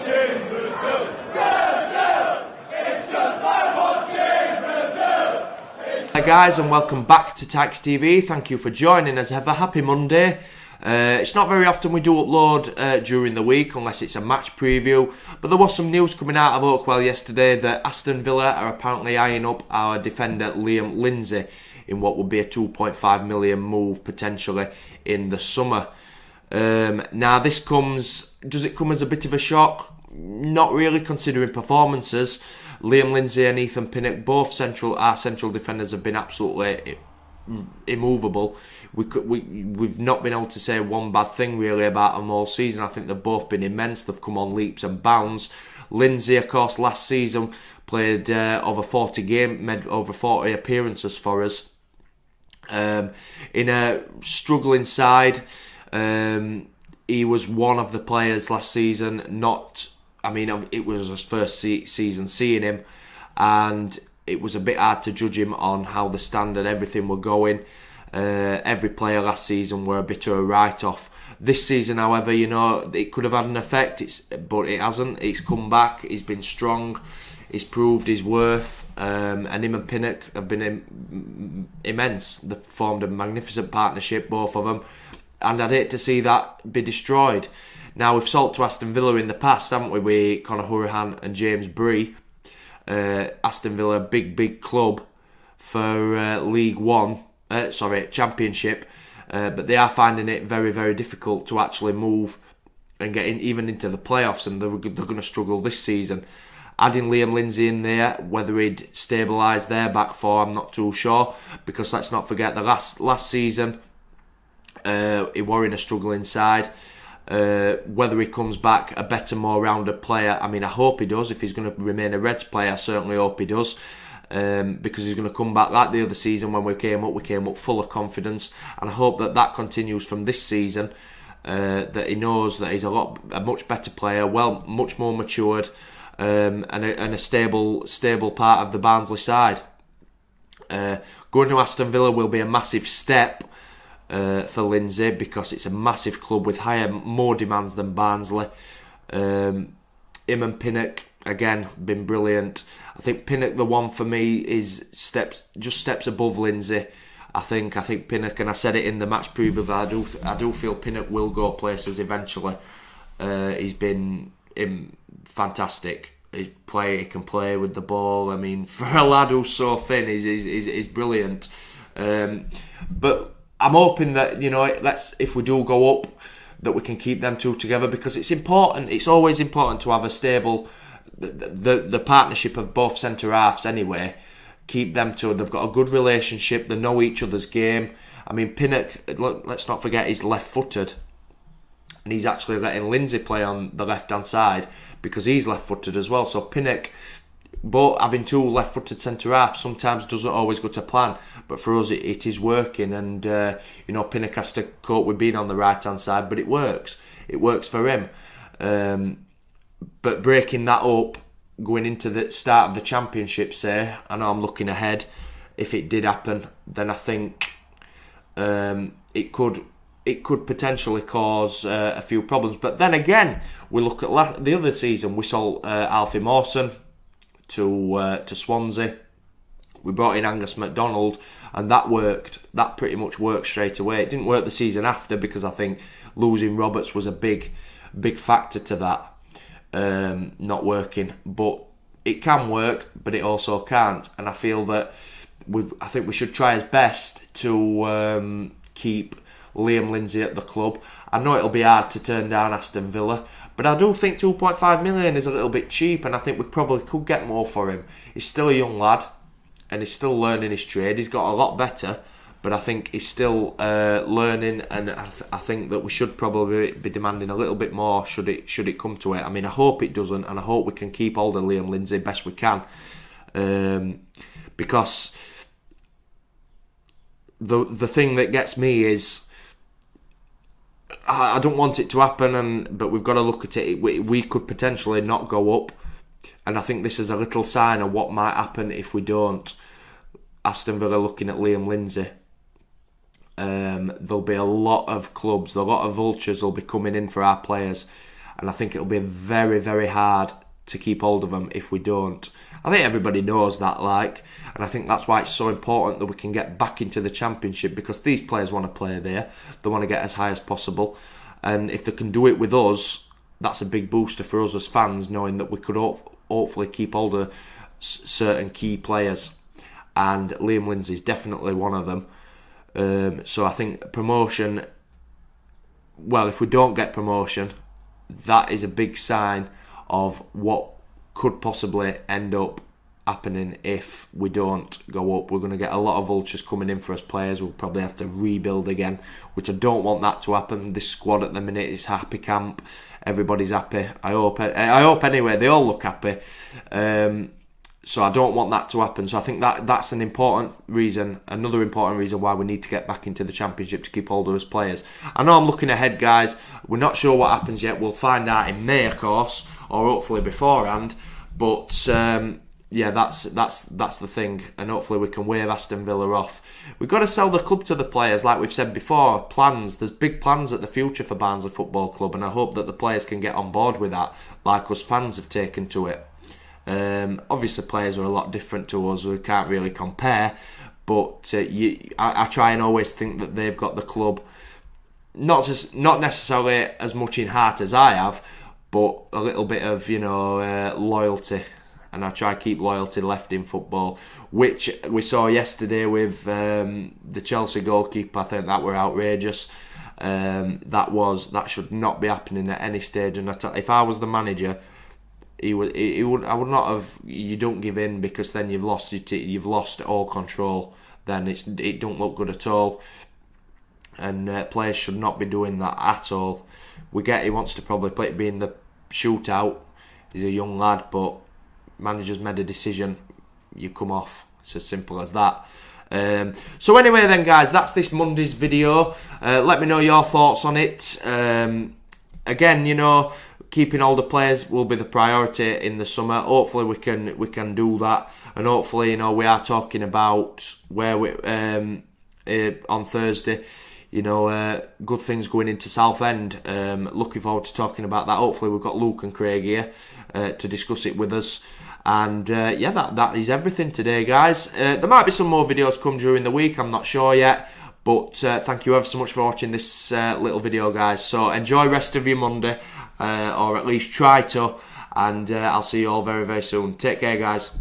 watching Brazil. Brazil! It's just like watching Brazil. Hi guys, and welcome back to Tykes TV. Thank you for joining us. Have a happy Monday. It's not very often we do upload during the week unless it's a match preview, but there was some news coming out of Oakwell yesterday that Aston Villa are apparently eyeing up our defender Liam Lindsay in what would be a 2.5 million move potentially in the summer. Now does it come as a bit of a shock? Not really, considering performances. Liam Lindsay and Ethan Pinic, both our central defenders, have been absolutely immovable. We've not been able to say one bad thing really about them all season. I think they've both been immense. They've come on leaps and bounds. Lindsay, of course, last season played over 40 games, made over 40 appearances for us. In a struggling side, he was one of the players last season. It was his first season seeing him, and it was a bit hard to judge him on how the standard, everything were going. Every player last season were a bit of a write-off. This season, however, it could have had an effect, but it hasn't. It's come back. He's been strong. He's proved his worth. And him and Pinic have been immense. They've formed a magnificent partnership, both of them. And I'd hate to see that be destroyed. Now, we've sold to Aston Villa in the past, haven't we? With Conor Hurahan and James Bree. Aston Villa, big club for League One. Championship, but they are finding it very, very difficult to actually move and get even into the playoffs, and they're going to struggle this season. Adding Liam Lindsay in there, whether he'd stabilise their back four, I'm not too sure, because let's not forget the last season he were in a struggling side. Whether he comes back a better, more rounded player, I hope he does. If he's going to remain a Reds player, I certainly hope he does. Because he's going to come back like the other season when we came up full of confidence, and I hope that continues from this season. That he knows that he's a much better player, much more matured, and a stable part of the Barnsley side. Going to Aston Villa will be a massive step for Lindsay, because it's a massive club with more demands than Barnsley. Him and Pinic, again, been brilliant. I think Pinic, the one for me, is steps above Lindsay. I think Pinic, and I said it in the match preview, that I do feel Pinic will go places eventually. He's been fantastic. He can play with the ball. For a lad who's so thin, he's brilliant. But I'm hoping that if we do go up, that we can keep them two together, because it's important. It's always important to have a stable. The partnership of both centre halves anyway, keep them two. They've got a good relationship. They know each other's game. Pinic, let's not forget, he's left-footed, and he's actually letting Lindsay play on the left-hand side because he's left-footed as well. So Pinic, but having two left-footed centre halves sometimes doesn't always go to plan. But for us, it is working, and Pinic has to cope with being on the right-hand side, but it works. It works for him. But breaking that up, going into the start of the championship, say, I know I'm looking ahead. If it did happen, then I think it could potentially cause a few problems. But then again, we look at the other season. We sold Alfie Mawson to Swansea. We brought in Angus MacDonald, and that worked. That pretty much worked straight away. It didn't work the season after, because I think losing Roberts was a big factor to that. Not working, but it can work, but it also can't, and I feel that I think we should try as best to keep Liam Lindsay at the club. I know it'll be hard to turn down Aston Villa, but I do think 2.5 million is a little bit cheap, and I think we probably could get more for him. He's still a young lad, and he's still learning his trade. He's got a lot better, but I think he's still learning, and I think that we should probably be demanding a little bit more should it come to it. I hope it doesn't, and I hope we can keep hold of Liam Lindsay best we can, because the thing that gets me is I don't want it to happen, but we've got to look at it. We could potentially not go up, and I think this is a little sign of what might happen if we don't. Aston Villa looking at Liam Lindsay. There'll be a lot of clubs, a lot of vultures will be coming in for our players. and I think it'll be very, very hard to keep hold of them if we don't. I think everybody knows that, and I think that's why it's so important that we can get back into the Championship, because these players want to play there. They want to get as high as possible, and if they can do it with us, that's a big booster for us as fans, knowing that we could hopefully keep hold of certain key players, and Liam Lindsay is definitely one of them. So I think promotion, well, if we don't get promotion, that is a big sign of what could possibly end up happening if we don't go up. We're going to get a lot of vultures coming in for us players. We'll probably have to rebuild again, which I don't want that to happen. This squad at the minute is happy camp. Everybody's happy. I hope anyway. They all look happy. So I don't want that to happen. So I think that's an important reason, another important reason why we need to get back into the Championship to keep hold of us players. I know I'm looking ahead, guys. We're not sure what happens yet. We'll find out in May, of course, or hopefully beforehand. But yeah, that's the thing, and hopefully we can wave Aston Villa off. We've got to sell the club to the players, like we've said before. There's big plans at the future for Barnsley Football Club, and I hope that the players can get on board with that, like us fans have taken to it. Obviously players are a lot different to us, we can't really compare, but I try and always think that they've got the club not necessarily as much in heart as I have, but a little bit of, you know, loyalty, and I try to keep loyalty left in football, which we saw yesterday with the Chelsea goalkeeper. I think that were outrageous. That should not be happening at any stage, and if I was the manager, I would not have. You don't give in, because then you've lost all control. Then it don't look good at all, and players should not be doing that at all. We get he wants to probably be in the shootout. He's a young lad, but manager's made a decision. You come off. It's as simple as that. So anyway, then, guys, that's this Monday's video. Let me know your thoughts on it. Again, you know, keeping older players will be the priority in the summer. Hopefully we can do that, and hopefully, you know, we are talking about where we on Thursday, you know, good things going into Southend. Looking forward to talking about that. Hopefully we've got Luke and Craig here to discuss it with us. And yeah, that is everything today, guys. There might be some more videos come during the week, I'm not sure yet. But thank you ever so much for watching this little video, guys. So enjoy the rest of your Monday, or at least try to. And I'll see you all very, very soon. Take care, guys.